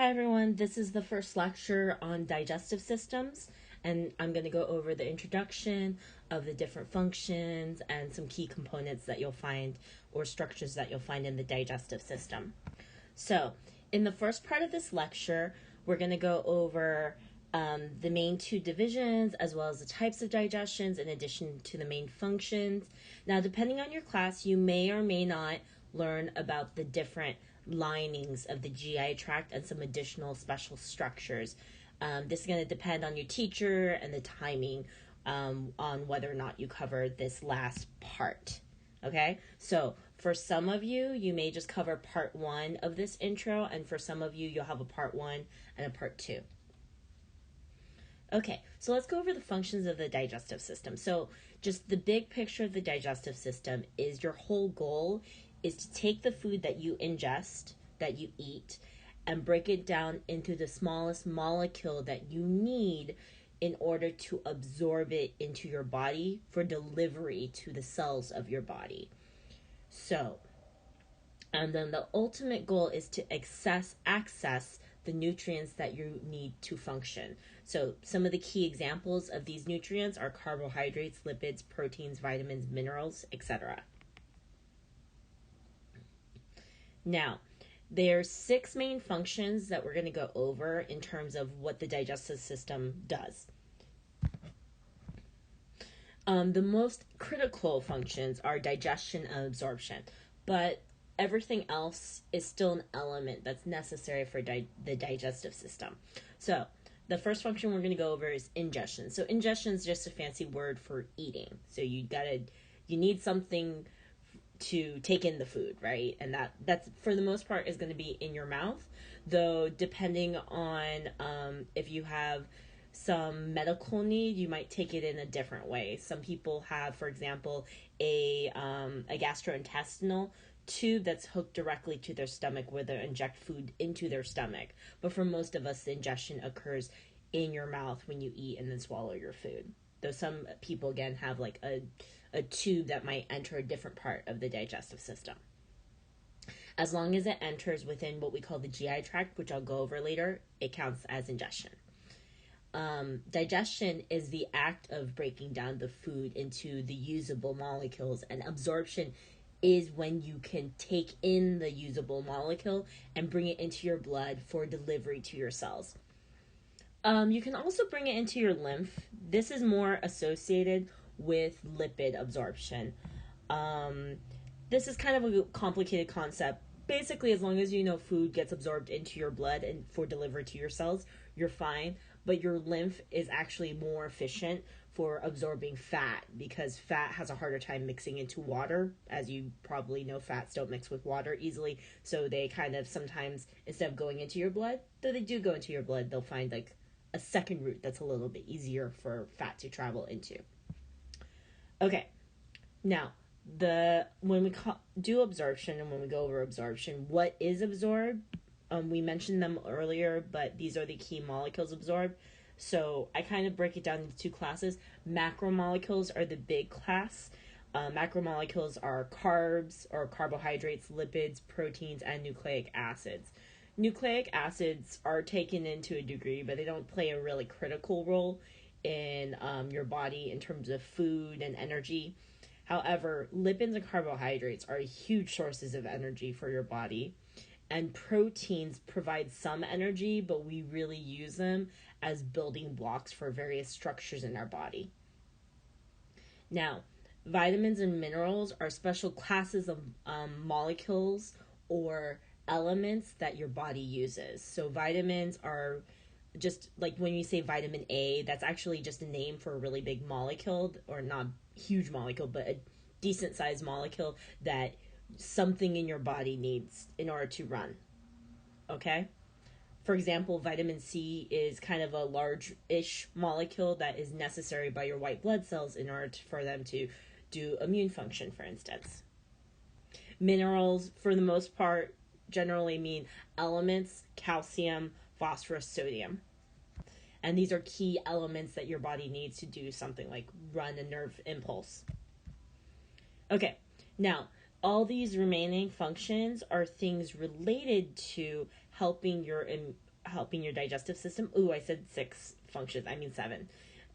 Hi everyone, this is the first lecture on digestive systems, and I'm going to go over the introduction of the different functions and some key components that you'll find or structures that you'll find in the digestive system. So, in the first part of this lecture, we're going to go over the main two divisions as well as the types of digestions in addition to the main functions. Now, depending on your class, you may or may not learn about the different linings of the GI tract and some additional special structures. This is going to depend on your teacher and the timing on whether or not you cover this last part. Okay, so for some of you, you may just cover part one of this intro, and for some of you, you'll have a part one and a part two. Okay, so let's go over the functions of the digestive system. So just the big picture of the digestive system is your whole goal is to take the food that you ingest, that you eat, and break it down into the smallest molecule that you need in order to absorb it into your body for delivery to the cells of your body. So, and then the ultimate goal is to access the nutrients that you need to function. So some of the key examples of these nutrients are carbohydrates, lipids, proteins, vitamins, minerals, etc. Now, there are 6 main functions that we're going to go over in terms of what the digestive system does. The most critical functions are digestion and absorption, but everything else is still an element that's necessary for the digestive system. So, the first function we're going to go over is ingestion. So, ingestion is just a fancy word for eating. So, you need something to take in the food, right? And that's for the most part is going to be in your mouth, though depending on if you have some medical need, you might take it in a different way. Some people have, for example, a gastrointestinal tube that's hooked directly to their stomach where they inject food into their stomach. But for most of us, the ingestion occurs in your mouth when you eat and then swallow your food. Though some people, again, have like a tube that might enter a different part of the digestive system. As long as it enters within what we call the GI tract, which I'll go over later, it counts as ingestion. Digestion is the act of breaking down the food into the usable molecules, and absorption is when you can take in the usable molecule and bring it into your blood for delivery to your cells. You can also bring it into your lymph. This is more associated with lipid absorption. This is kind of a complicated concept. Basically, as long as you know food gets absorbed into your blood and for delivery to your cells, you're fine. But your lymph is actually more efficient for absorbing fat because fat has a harder time mixing into water. As you probably know, fats don't mix with water easily. So they kind of sometimes, instead of going into your blood, though they do go into your blood, they'll find like a second route that's a little bit easier for fat to travel into. Okay, now when we do absorption and when we go over absorption, what is absorbed? We mentioned them earlier, but these are the key molecules absorbed. So I kind of break it down into 2 classes. Macromolecules are the big class. Macromolecules are carbs or carbohydrates, lipids, proteins, and nucleic acids. Nucleic acids are taken into a degree, but they don't play a really critical role in your body in terms of food and energy. However, lipids and carbohydrates are huge sources of energy for your body. And proteins provide some energy, but we really use them as building blocks for various structures in our body. Now, vitamins and minerals are special classes of molecules or elements that your body uses. So vitamins are just like when you say vitamin A, that's actually just a name for a really big molecule, or not huge molecule, but a decent sized molecule that something in your body needs in order to run. Okay? For example, vitamin C is kind of a large-ish molecule that is necessary by your white blood cells in order for them to do immune function, for instance. Minerals, for the most part, generally mean elements: calcium, phosphorus, sodium. And these are key elements that your body needs to do something like run a nerve impulse. Okay, now, all these remaining functions are things related to helping your helping your digestive system. Ooh, I said 6 functions. I mean 7.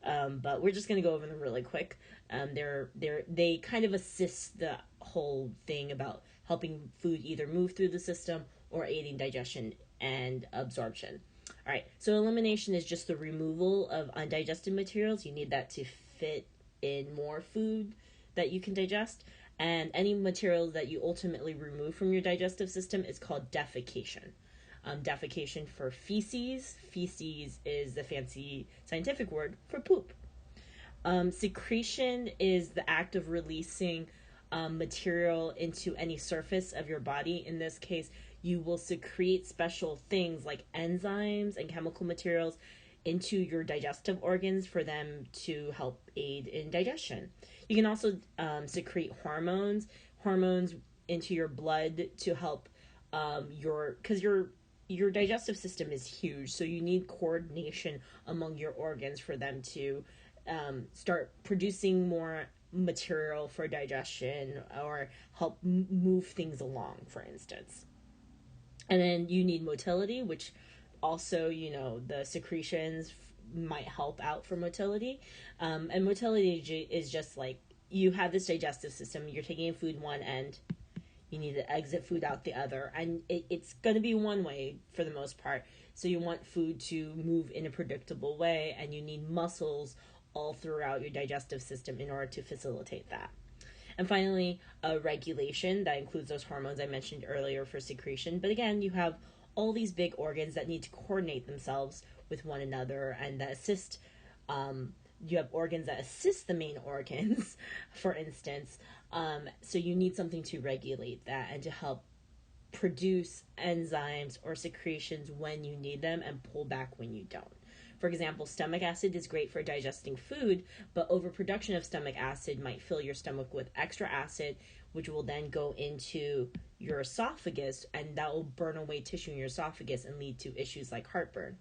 But we're just gonna go over them really quick. They kind of assist the whole thing about helping food either move through the system or aiding digestion and absorption. All right, so elimination is just the removal of undigested materials. You need that to fit in more food that you can digest. And any materials that you ultimately remove from your digestive system is called defecation. Defecation for feces. Feces is the fancy scientific word for poop. Secretion is the act of releasing material into any surface of your body. In this case, you will secrete special things like enzymes and chemical materials into your digestive organs for them to help aid in digestion. You can also secrete hormones into your blood to help because your digestive system is huge, so you need coordination among your organs for them to start producing more material for digestion or help move things along, for instance. And then you need motility, which also, the secretions might help out for motility. And motility is just like you have this digestive system, you're taking in food one end, you need to exit food out the other, and it's going to be one way for the most part. So you want food to move in a predictable way, and you need muscles all throughout your digestive system in order to facilitate that. And finally, regulation, that includes those hormones I mentioned earlier for secretion. But again, you have all these big organs that need to coordinate themselves with one another and that assist. You have organs that assist the main organs, for instance. So you need something to regulate that and to help produce enzymes or secretions when you need them and pull back when you don't. For example, stomach acid is great for digesting food, but overproduction of stomach acid might fill your stomach with extra acid, which will then go into your esophagus, and that will burn away tissue in your esophagus and lead to issues like heartburn.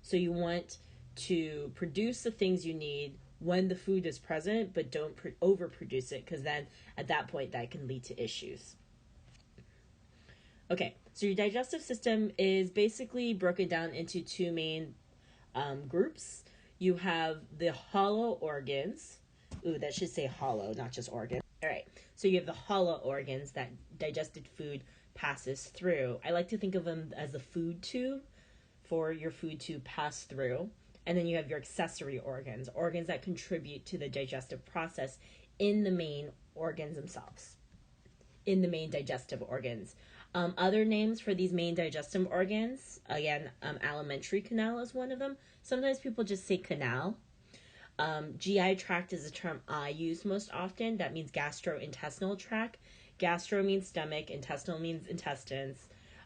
So you want to produce the things you need when the food is present, but don't overproduce it, because then at that point that can lead to issues. Okay, so your digestive system is basically broken down into 2 main groups. You have the hollow organs. Ooh, that should say hollow, not just organ. All right, so you have the hollow organs that digested food passes through. I like to think of them as the food tube for your food to pass through. And then you have your accessory organs that contribute to the digestive process in the main organs themselves, in the main digestive organs. Other names for these main digestive organs, again, alimentary canal is one of them. Sometimes people just say canal. GI tract is a term I use most often. That means gastrointestinal tract. Gastro means stomach, intestinal means intestines.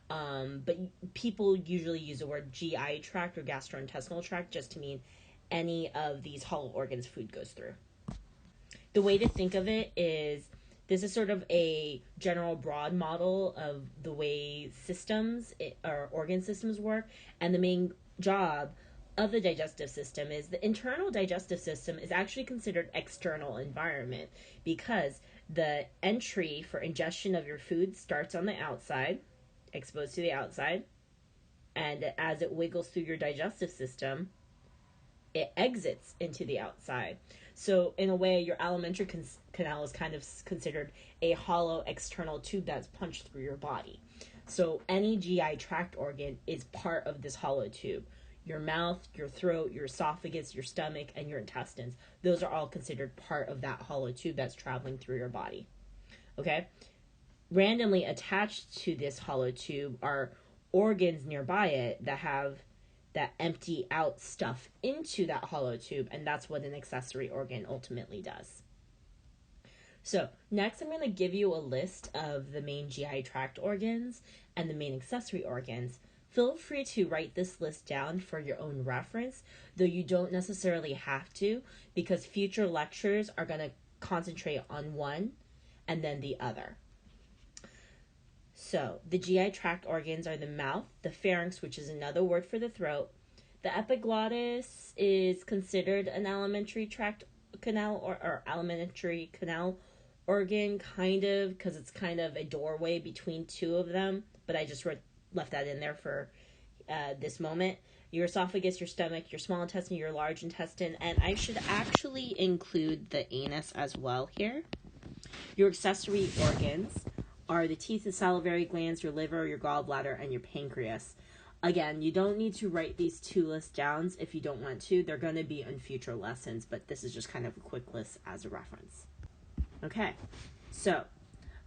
But people usually use the word GI tract or gastrointestinal tract just to mean any of these hollow organs food goes through. The way to think of it is this is sort of a general broad model of the way or organ systems work, and the main job of the digestive system is the internal digestive system is actually considered external environment because the entry for ingestion of your food starts on the outside, exposed to the outside, and as it wiggles through your digestive system, it exits into the outside. So in a way, your alimentary canal is kind of considered a hollow external tube that's punched through your body. So any GI tract organ is part of this hollow tube. Your mouth, your throat, your esophagus, your stomach, and your intestines, those are all considered part of that hollow tube that's traveling through your body. Okay? Randomly attached to this hollow tube are organs nearby it that empty out stuff into that hollow tube, and that's what an accessory organ ultimately does. So next I'm going to give you a list of the main GI tract organs and the main accessory organs. Feel free to write this list down for your own reference, though you don't necessarily have to, because future lectures are going to concentrate on one and then the other. So, the GI tract organs are the mouth, the pharynx, which is another word for the throat. The epiglottis is considered an alimentary tract canal or alimentary canal organ, kind of, because it's kind of a doorway between 2 of them. But I just left that in there for this moment. Your esophagus, your stomach, your small intestine, your large intestine, and I should actually include the anus as well here. Your accessory organs are the teeth, the salivary glands, your liver, your gallbladder, and your pancreas. Again, you don't need to write these 2 lists down if you don't want to. They're going to be in future lessons, but this is just kind of a quick list as a reference. Okay, so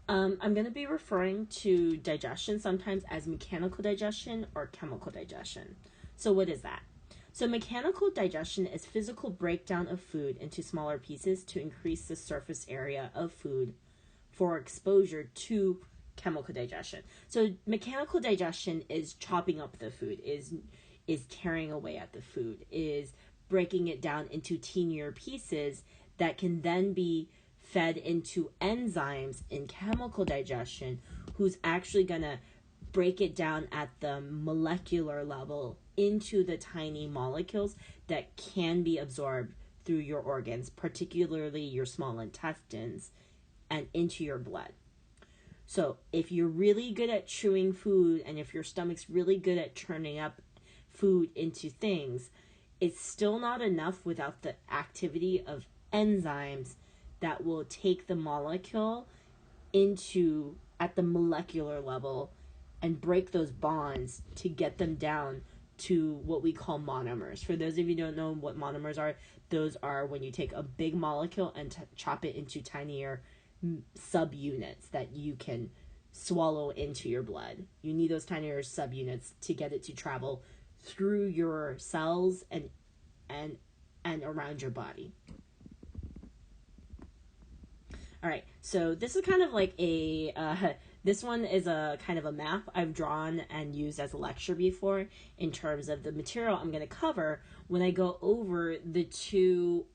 I'm going to be referring to digestion sometimes as mechanical digestion or chemical digestion. So what is that? So mechanical digestion is physical breakdown of food into smaller pieces to increase the surface area of food for exposure to chemical digestion. So mechanical digestion is chopping up the food, is tearing away at the food, is breaking it down into teenier pieces that can then be fed into enzymes in chemical digestion, who's actually going to break it down at the molecular level into the tiny molecules that can be absorbed through your organs, particularly your small intestines, and into your blood. So if you're really good at chewing food, and if your stomach's really good at churning up food into things, it's still not enough without the activity of enzymes that will take the molecule into at the molecular level and break those bonds to get them down to what we call monomers. For those of you who don't know what monomers are, those are when you take a big molecule and chop it into tinier subunits that you can swallow into your blood. You need those tinier subunits to get it to travel through your cells and around your body. All right, so this is kind of like this one is a kind of a map I've drawn and used as a lecture before in terms of the material I'm going to cover when I go over the two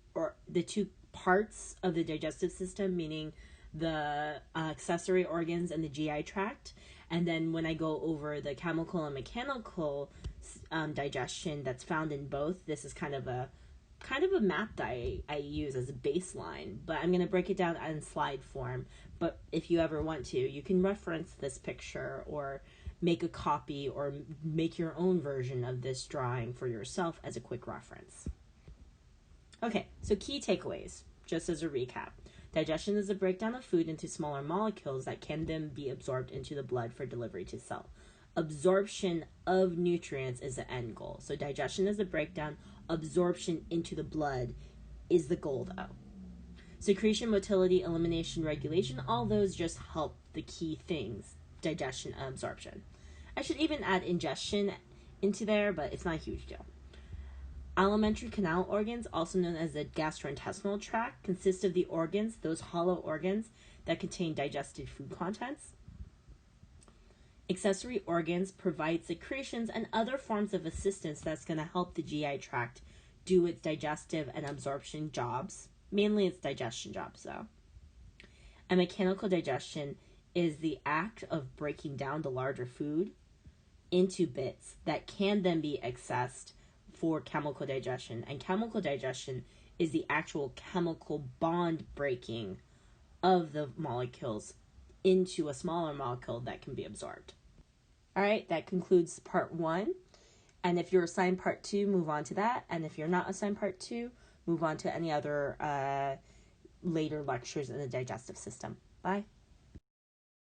parts of the digestive system, meaning the accessory organs and the GI tract, and then when I go over the chemical and mechanical digestion that's found in both. This is kind of a map that I use as a baseline, but I'm going to break it down in slide form. But if you ever want to, you can reference this picture or make a copy or make your own version of this drawing for yourself as a quick reference. Okay, so key takeaways, just as a recap. Digestion is the breakdown of food into smaller molecules that can then be absorbed into the blood for delivery to cell. Absorption of nutrients is the end goal. So digestion is the breakdown. Absorption into the blood is the goal, though. Secretion, motility, elimination, regulation, all those just help the key things, digestion and absorption. I should even add ingestion into there, but it's not a huge deal. Alimentary canal organs, also known as the gastrointestinal tract, consist of the organs, those hollow organs that contain digested food contents. Accessory organs provide secretions and other forms of assistance that's going to help the GI tract do its digestive and absorption jobs. Mainly its digestion jobs, though. And mechanical digestion is the act of breaking down the larger food into bits that can then be accessed for chemical digestion. And chemical digestion is the actual chemical bond breaking of the molecules into a smaller molecule that can be absorbed. All right, that concludes part 1. And if you're assigned part 2, move on to that. And if you're not assigned part 2, move on to any other later lectures in the digestive system. Bye.